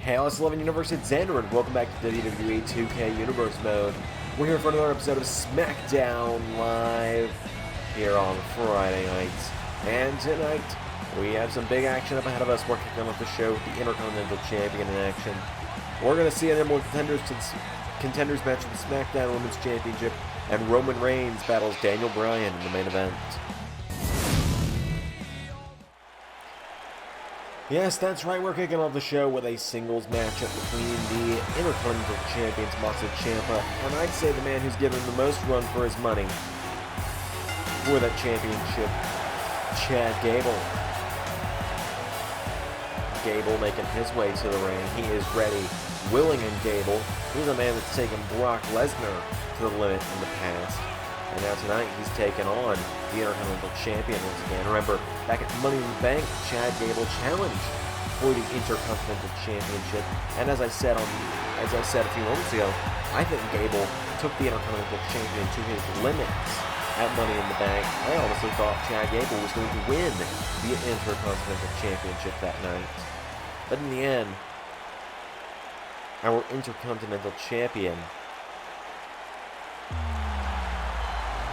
Hey, LS11 Universe, it's Xander, and welcome back to WWE 2K Universe Mode. We're here for another episode of Smackdown Live here on Friday nights. And tonight, we have some big action up ahead of us. We're kicking off the show with the Intercontinental Champion in action. We're going to see a number of contenders match for the Smackdown Women's Championship, and Roman Reigns battles Daniel Bryan in the main event. Yes, that's right, we're kicking off the show with a singles matchup between the Intercontinental Champion Tomasso Ciampa, and I'd say the man who's given the most run for his money for that championship, Chad Gable. Gable making his way to the ring. He is ready, willing and Gable. He's a man that's taken Brock Lesnar to the limit in the past. And now tonight, he's taken on the Intercontinental Champion once again. Remember, back at Money in the Bank, Chad Gable challenged for the Intercontinental Championship. And as I said a few moments ago, I think Gable took the Intercontinental Champion to his limits at Money in the Bank. I honestly thought Chad Gable was going to win the Intercontinental Championship that night. But in the end, our Intercontinental Champion,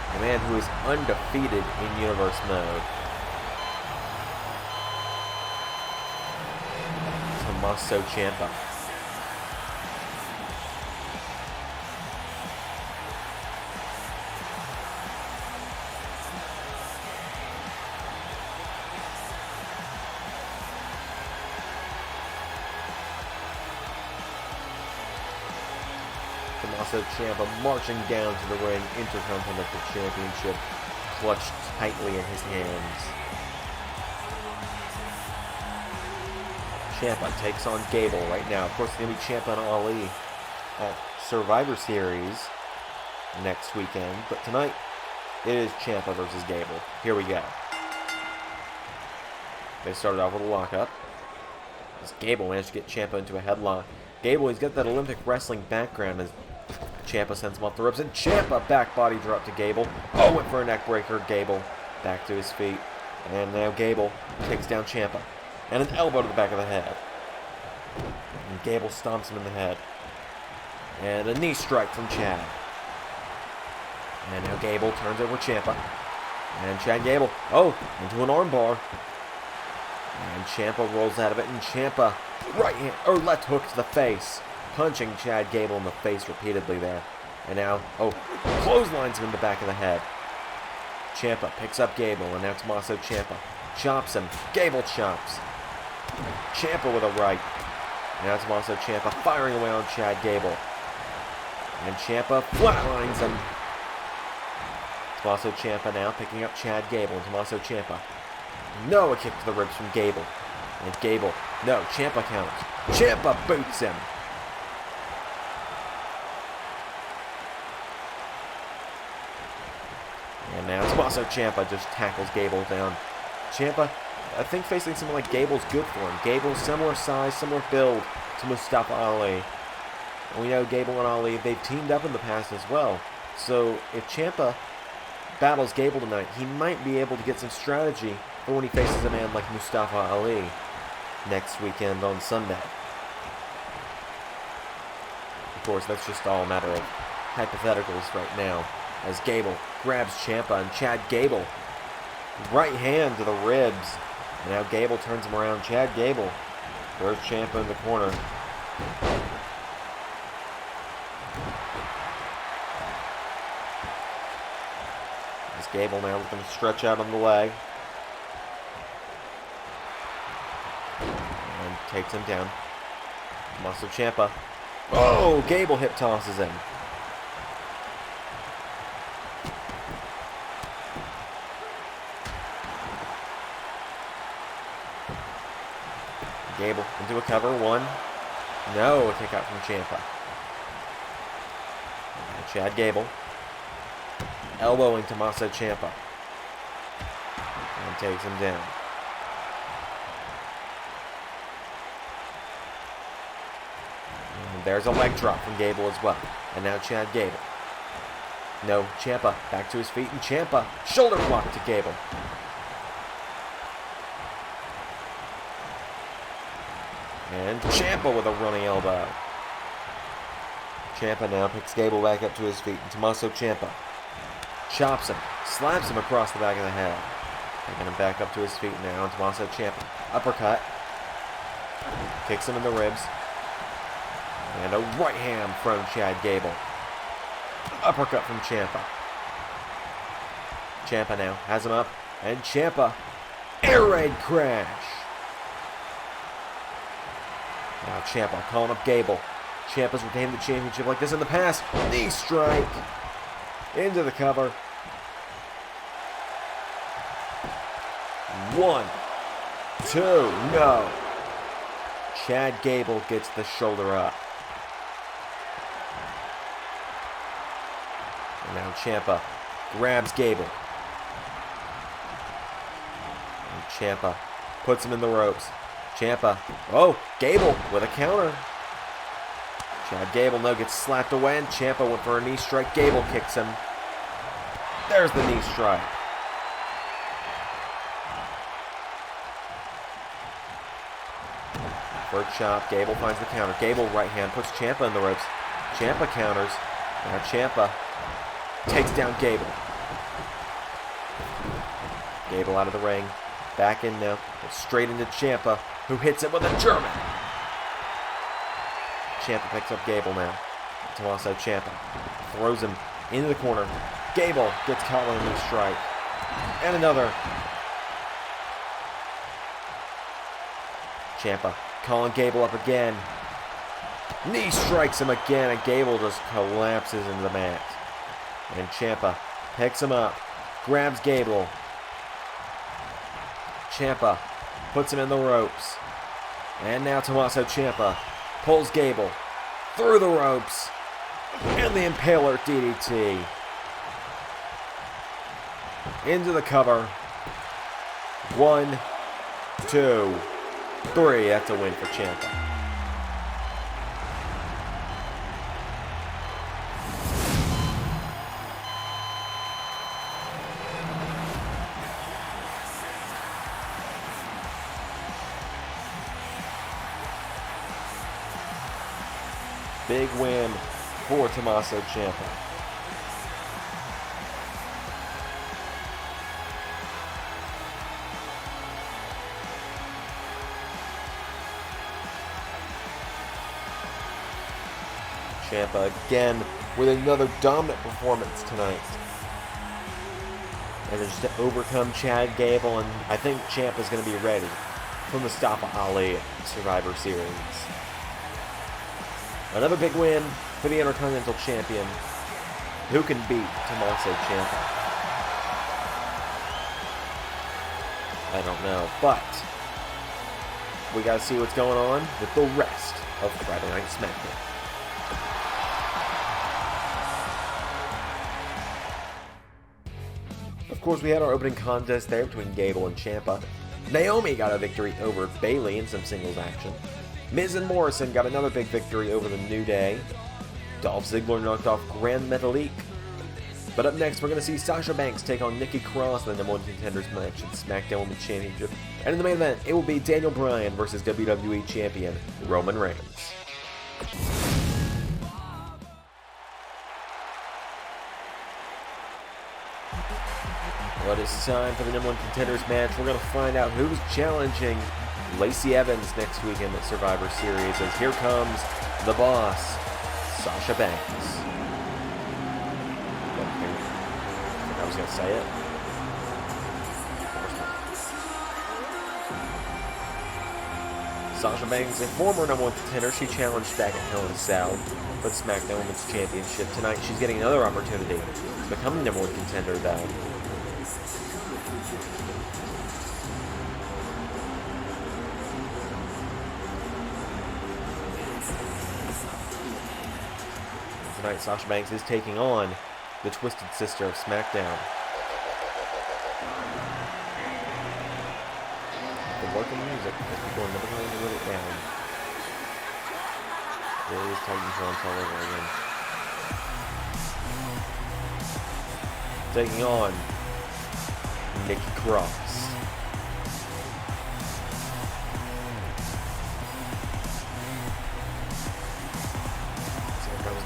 a man who is undefeated in Universe Mode, Tomasso Ciampa. Tomasso Ciampa marching down to the ring, Intercontinental Championship clutched tightly in his hands. Ciampa takes on Gable right now. Of course, it's going to be Ciampa and Ali at Survivor Series next weekend, but tonight it is Ciampa versus Gable. Here we go. They started off with a lockup, as Gable managed to get Ciampa into a headlock. Gable, he's got that Olympic wrestling background, as Ciampa sends him off the ropes, and Ciampa back body drop to Gable. Oh, went for a neck breaker. Gable back to his feet, and now Gable takes down Ciampa, and an elbow to the back of the head. And Gable stomps him in the head, and a knee strike from Chad. And now Gable turns over Ciampa, and Chad Gable, into an armbar. And Ciampa rolls out of it, and Ciampa left hook to the face, punching Chad Gable in the face repeatedly there. And now, clotheslines him in the back of the head. Ciampa picks up Gable, and now Tomasso Ciampa chops him. Gable chops. Ciampa with a right. Now Tomasso Ciampa firing away on Chad Gable. And Ciampa flatlines him. Tomasso Ciampa now picking up Chad Gable, and Tomasso Ciampa. No, a kick to the ribs from Gable. And Gable, no, Ciampa counters. Ciampa boots him. And now Tomasso Ciampa just tackles Gable down. Ciampa, I think facing someone like Gable's good for him. Gable, similar size, similar build to Mustafa Ali. And we know Gable and Ali, they've teamed up in the past as well. So if Ciampa battles Gable tonight, he might be able to get some strategy for when he faces a man like Mustafa Ali next weekend on Sunday. Of course, that's just all a matter of hypotheticals right now, as Gable grabs Ciampa, and Chad Gable, right hand to the ribs. And now Gable turns him around. Chad Gable throws Ciampa in the corner. As Gable now looking to stretch out on the leg. And takes him down. Tomasso Ciampa. Oh, Gable hip tosses him. Gable into a cover. One. No, a kick out from Ciampa. And Chad Gable elbowing Tomasso Ciampa. And takes him down. And there's a leg drop from Gable as well. And now Chad Gable. No, Ciampa back to his feet, and Ciampa shoulder block to Gable. And Ciampa with a running elbow. Ciampa now picks Gable back up to his feet. And Tomasso Ciampa chops him, slaps him across the back of the head. Taking him back up to his feet now. And Tomasso Ciampa. Uppercut. Kicks him in the ribs. And a right hand from Chad Gable. Uppercut from Ciampa. Ciampa now has him up. And Ciampa. Air raid crash. Now Ciampa calling up Gable. Ciampa's retained the championship like this in the past. Knee strike. Into the cover. 1, 2, no. Chad Gable gets the shoulder up. And now Ciampa grabs Gable. And Ciampa puts him in the ropes. Ciampa, oh, Gable with a counter. Chad Gable now gets slapped away, and Ciampa went for a knee strike. Gable kicks him. There's the knee strike. For a chop, Gable finds the counter. Gable right hand puts Ciampa in the ropes. Ciampa counters. Now Ciampa takes down Gable. Gable out of the ring. Back in now. Straight into Ciampa, who hits it with a German. Ciampa picks up Gable now. Tomasso Ciampa throws him into the corner. Gable gets caught with a knee strike. And another. Ciampa calling Gable up again. Knee strikes him again, and Gable just collapses into the mat. And Ciampa picks him up, grabs Gable. Ciampa puts him in the ropes. And now Tomasso Ciampa pulls Gable through the ropes. And the Impaler DDT. Into the cover. 1, 2, 3. That's a win for Ciampa. Big win for Tomasso Ciampa. Ciampa again with another dominant performance tonight. And just to overcome Chad Gable, and I think Ciampa's going to be ready for Mustafa Ali Survivor Series. Another big win for the Intercontinental Champion. Who can beat Tomasso Ciampa? I don't know, but we got to see what's going on with the rest of Friday Night Smackdown. Of course, we had our opening contest there between Gable and Ciampa. Naomi got a victory over Bayley in some singles action. Miz and Morrison got another big victory over the New Day. Dolph Ziggler knocked off Grand Metalik. But up next, we're going to see Sasha Banks take on Nikki Cross in the number one contenders match in SmackDown Women's Championship. And in the main event, it will be Daniel Bryan versus WWE Champion Roman Reigns. But it's time for the number one contenders match. We're going to find out who's challenging Lacey Evans next weekend at Survivor Series, as here comes the boss, Sasha Banks. I was going to say it. Sasha Banks, a former number one contender, she challenged back at Hell in a Cell for the SmackDown Women's Championship. Tonight, she's getting another opportunity to become the number one contender, though. Tonight, Sasha Banks is taking on the Twisted Sister of SmackDown. The working music, as people are never going to let it down. There is Titantron all over again. Taking on Nikki Cross.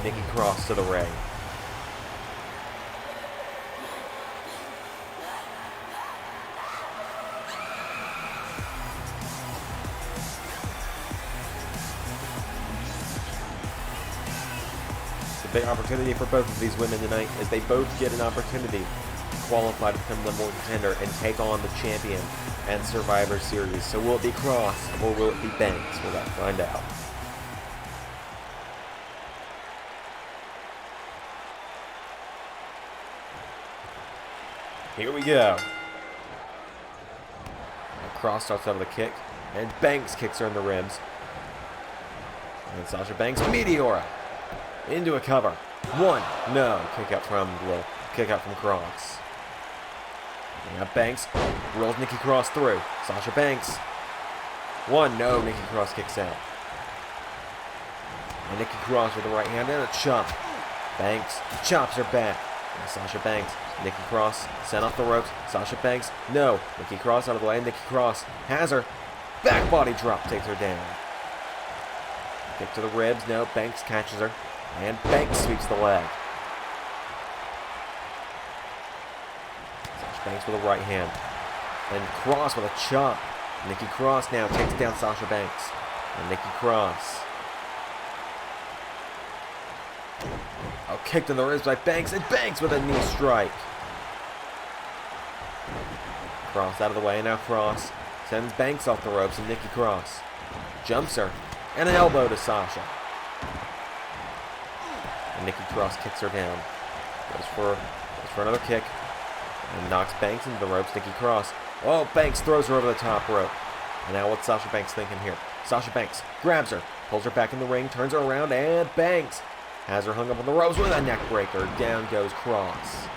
Nikki Cross to the ring. Big opportunity for both of these women tonight as they both get an opportunity to qualify to become the number 1 contender and take on the champion and Survivor Series. So will it be Cross or will it be Banks? We'll have to find out. Here we go. Cross starts out with a kick and Banks kicks her in the ribs. And Sasha Banks, Meteora. Into a cover. 1. No. Kick out from Cross. Now Banks rolls Nikki Cross through. Sasha Banks. 1. No. Nikki Cross kicks out. And Nikki Cross with the right hand and a chop. Banks chops her back. And Sasha Banks. Nikki Cross sent off the ropes. Sasha Banks. No. Nikki Cross out of the way. Nikki Cross has her. Back body drop takes her down. Kick to the ribs. No. Banks catches her. And Banks sweeps the leg. Sasha Banks with a right hand. And Cross with a chop. Nikki Cross now takes down Sasha Banks. And Nikki Cross. Oh, kicked in the ribs by Banks. And Banks with a knee strike. Cross out of the way. And now Cross sends Banks off the ropes. And Nikki Cross jumps her. And an elbow to Sasha. And Nikki Cross kicks her down. Goes for another kick. And knocks Banks into the ropes. Nikki Cross. Oh, Banks throws her over the top rope. And now what's Sasha Banks thinking here? Sasha Banks grabs her. Pulls her back in the ring. Turns her around. And Banks has her hung up on the ropes with a neck breaker. Down goes Cross.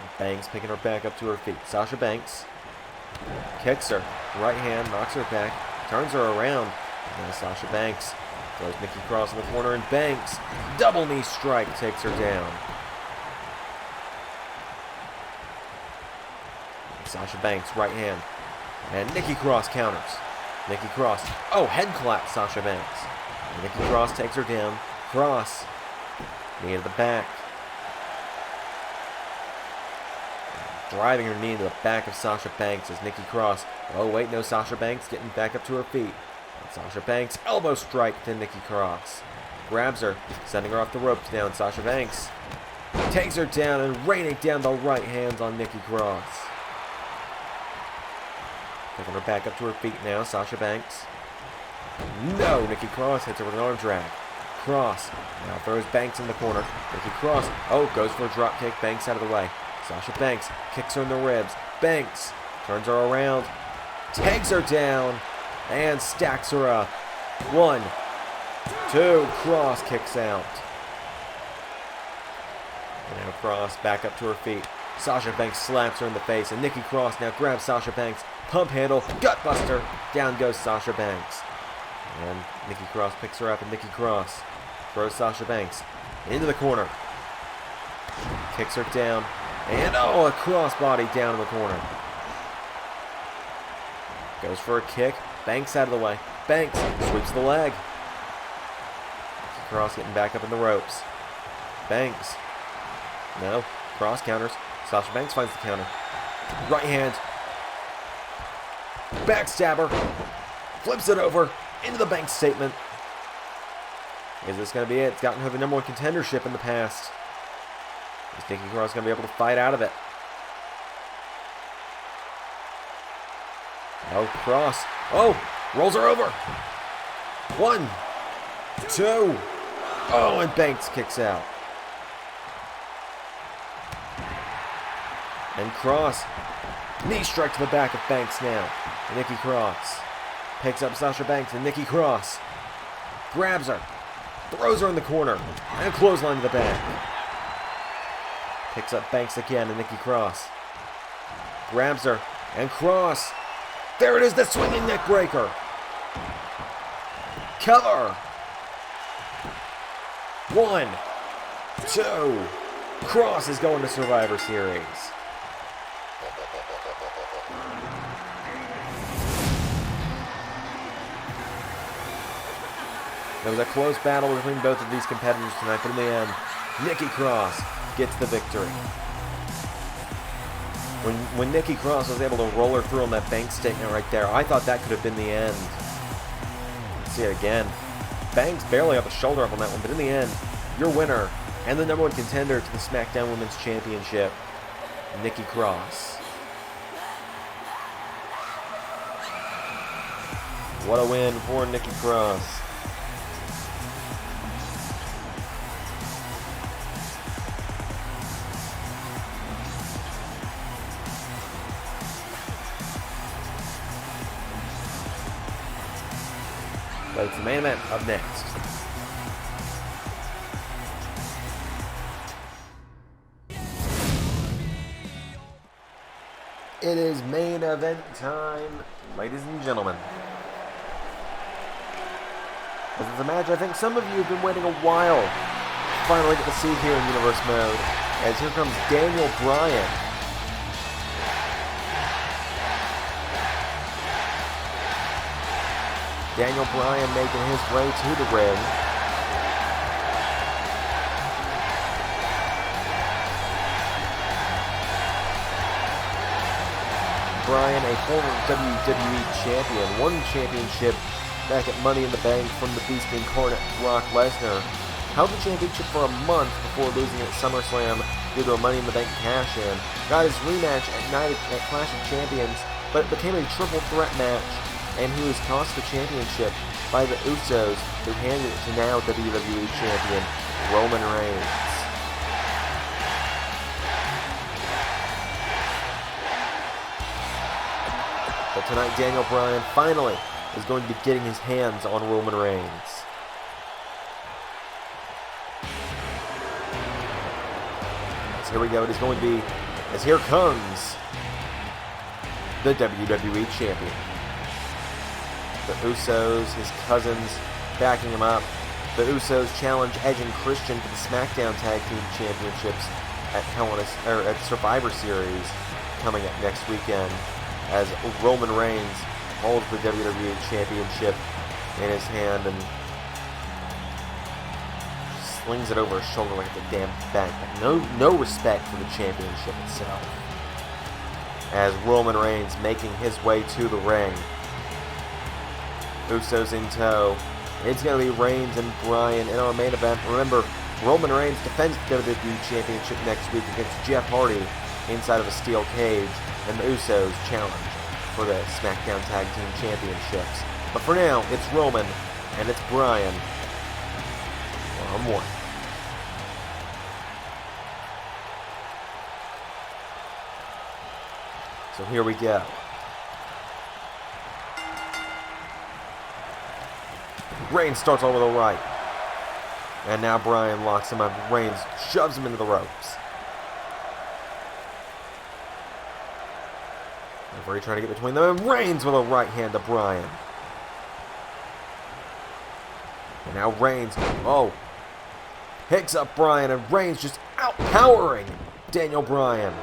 And Banks picking her back up to her feet. Sasha Banks kicks her. Right hand knocks her back. Turns her around. And now Sasha Banks throws Nikki Cross in the corner, and Banks, double knee strike, takes her down. Sasha Banks, right hand. And Nikki Cross counters. Nikki Cross, oh, head clap Sasha Banks. And Nikki Cross takes her down. Cross, knee to the back. Driving her knee into the back of Sasha Banks as Nikki Cross, oh wait, no, Sasha Banks getting back up to her feet. Sasha Banks, elbow strike to Nikki Cross. Grabs her, sending her off the ropes down. Sasha Banks takes her down and raining down the right hands on Nikki Cross. Taking her back up to her feet now, Sasha Banks. No, Nikki Cross hits her with an arm drag. Cross now throws Banks in the corner. Nikki Cross, oh, goes for a drop kick. Banks out of the way. Sasha Banks kicks her in the ribs. Banks turns her around, takes her down, and stacks her up. 1, 2, Cross kicks out. And now Cross back up to her feet. Sasha Banks slaps her in the face, and Nikki Cross now grabs Sasha Banks. Pump handle, gut buster. Down goes Sasha Banks. And Nikki Cross picks her up, and Nikki Cross throws Sasha Banks into the corner. Kicks her down, and oh, a crossbody down in the corner. Goes for a kick. Banks out of the way. Banks sweeps the leg. Cross getting back up in the ropes. Banks. No. Cross counters. Sasha Banks finds the counter. Right hand. Backstabber. Flips it over into the Banks statement. Is this going to be it? It's gotten her the number 1 contendership in the past. Is Nikki Cross going to be able to fight out of it? No, Cross. Oh, rolls her over. 1, 2. Oh, and Banks kicks out. And Cross. Knee strike to the back of Banks now. Nikki Cross picks up Sasha Banks, and Nikki Cross grabs her, throws her in the corner, and a clothesline to the back. Picks up Banks again, and Nikki Cross grabs her, and Cross. There it is, the swinging neck breaker. Cover. 1, 2. Cross is going to Survivor Series. There was a close battle between both of these competitors tonight, but in the end, Nikki Cross gets the victory. When Nikki Cross was able to roll her through on that Banks statement right there, I thought that could have been the end. Let's see it again. Banks barely up a shoulder up on that one, but in the end, your winner and the #1 contender to the Smackdown Women's Championship, Nikki Cross. What a win for Nikki Cross. But it's the main event up next. It is main event time, ladies and gentlemen. This is a match I think some of you have been waiting a while to finally get to see here in Universe Mode. As here comes Daniel Bryan. Daniel Bryan making his way to the ring. Bryan, a former WWE champion, won championship back at Money in the Bank from the Beast Incarnate Brock Lesnar. Held the championship for a month before losing at SummerSlam due to a Money in the Bank cash-in. Got his rematch at Clash of Champions, but it became a triple threat match, and he was tossed the championship by the Usos, who handed it to now WWE Champion Roman Reigns. But tonight, Daniel Bryan finally is going to be getting his hands on Roman Reigns. So here we go. It is going to be, as here comes the WWE Champion. The Usos, his cousins, backing him up. The Usos challenge Edge and Christian for the SmackDown Tag Team Championships at Survivor Series coming up next weekend, as Roman Reigns holds the WWE Championship in his hand and slings it over his shoulder like it's a damn bank. No respect for the championship itself. As Roman Reigns making his way to the ring. Usos in tow. It's going to be Reigns and Bryan in our main event. Remember, Roman Reigns defends the WWE Championship next week against Jeff Hardy inside of a steel cage, and the Usos challenge for the SmackDown Tag Team Championships. But for now, it's Roman and it's Bryan. One-on-one. So here we go. Reigns starts over the right. And now Bryan locks him up. Reigns shoves him into the ropes. Referee trying to get between them. And Reigns with a right hand to Bryan. And now Reigns, picks up Bryan, and Reigns just outpowering Daniel Bryan.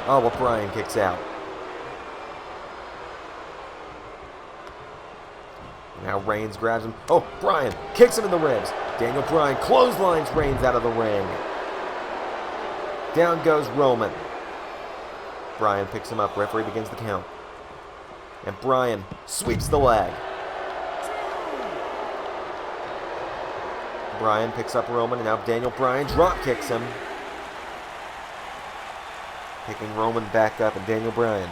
Oh, but Bryan kicks out. Now Reigns grabs him. Oh, Bryan kicks him in the ribs. Daniel Bryan clotheslines Reigns out of the ring. Down goes Roman. Bryan picks him up. Referee begins the count. And Bryan sweeps the leg. Bryan picks up Roman, and now Daniel Bryan drop kicks him. Picking Roman back up, and Daniel Bryan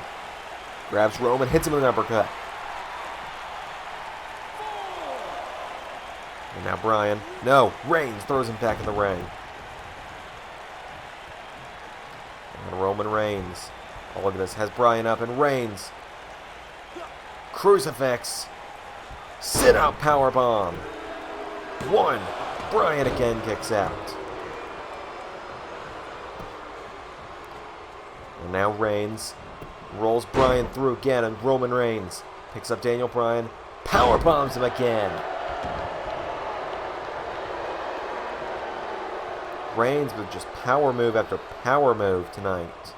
grabs Roman, hits him with an uppercut. And now Bryan, Reigns throws him back in the ring. And Roman Reigns, look at this, has Bryan up, and Reigns, crucifix, sit out powerbomb. One, Bryan again kicks out. And now Reigns rolls Bryan through again, and Roman Reigns picks up Daniel Bryan, powerbombs him again. Reigns with just power move after power move tonight.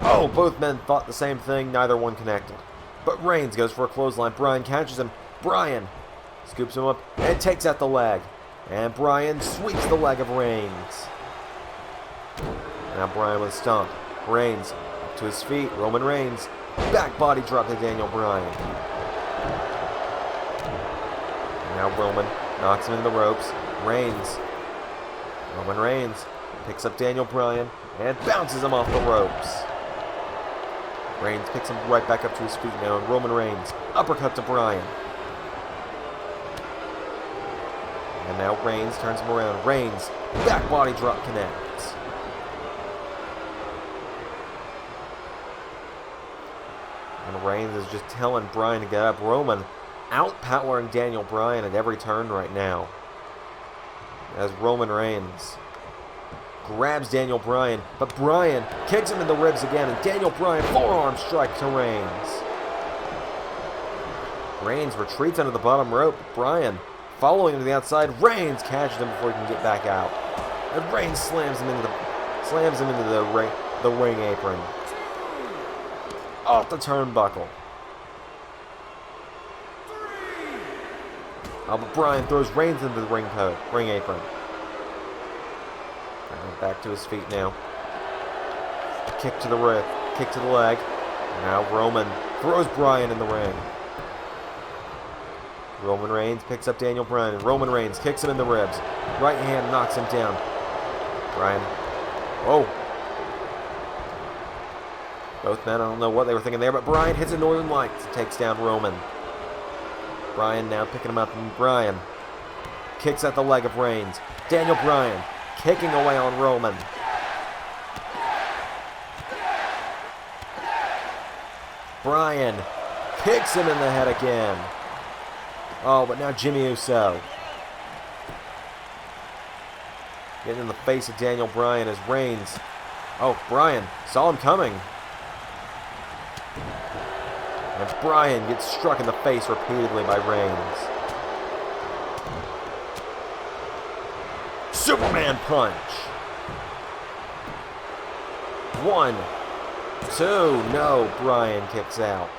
Oh, both men thought the same thing, neither one connected. But Reigns goes for a clothesline. Bryan catches him, Bryan scoops him up and takes out the leg. And Bryan sweeps the leg of Reigns. Now Bryan with a stomp. Reigns up to his feet. Roman Reigns. Back body drop to Daniel Bryan. And now Roman knocks him into the ropes. Roman Reigns picks up Daniel Bryan and bounces him off the ropes. Reigns picks him right back up to his feet now, and Roman Reigns uppercut to Bryan. And now Reigns turns him around. Reigns back body drop connects. And Reigns is just telling Bryan to get up. Roman outpowering Daniel Bryan at every turn right now. As Roman Reigns grabs Daniel Bryan, but Bryan kicks him in the ribs again, and Daniel Bryan forearm strike to Reigns. Reigns retreats under the bottom rope. Bryan following him to the outside. Reigns catches him before he can get back out. And Reigns slams him into the ring apron. Off the turnbuckle. But Bryan throws Reigns into the ring apron. Back to his feet now. Kick to the leg. Now Roman throws Bryan in the ring. Roman Reigns picks up Daniel Bryan, and Roman Reigns kicks him in the ribs. Right hand knocks him down. Bryan. Oh. Both men, I don't know what they were thinking there, but Bryan hits a Northern Lights and takes down Roman. Bryan now picking him up, and Bryan kicks at the leg of Reigns. Daniel Bryan kicking away on Roman. Bryan kicks him in the head again. Oh, but now Jimmy Uso getting in the face of Daniel Bryan as Reigns. Oh, Bryan saw him coming. And Bryan gets struck in the face repeatedly by Reigns. Superman punch. 1, 2, no, Bryan kicks out.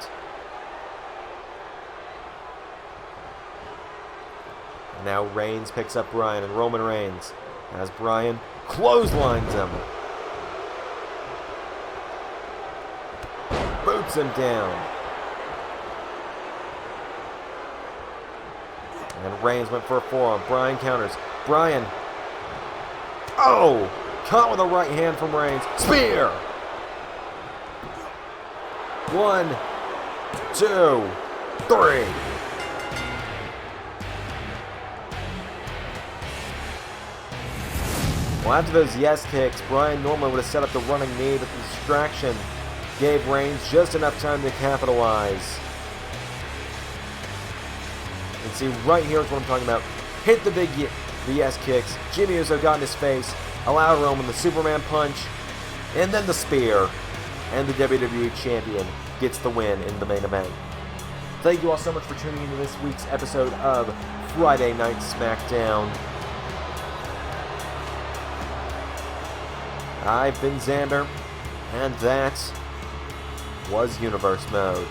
And now Reigns picks up Bryan, and Roman Reigns, as Bryan clotheslines him. Boots him down. And Reigns went for a forearm. Bryan counters. Bryan. Oh! Caught with a right hand from Reigns. Spear! 1, 2, 3. Well, after those yes kicks, Bryan normally would have set up the running knee, but the distraction gave Reigns just enough time to capitalize. And see, right here is what I'm talking about. Hit the yes kicks. Jimmy Uso got in his face, allowed Roman the Superman punch, and then the spear. And the WWE Champion gets the win in the main event. Thank you all so much for tuning into this week's episode of Friday Night Smackdown. I've been Xander, and that was Universe Mode.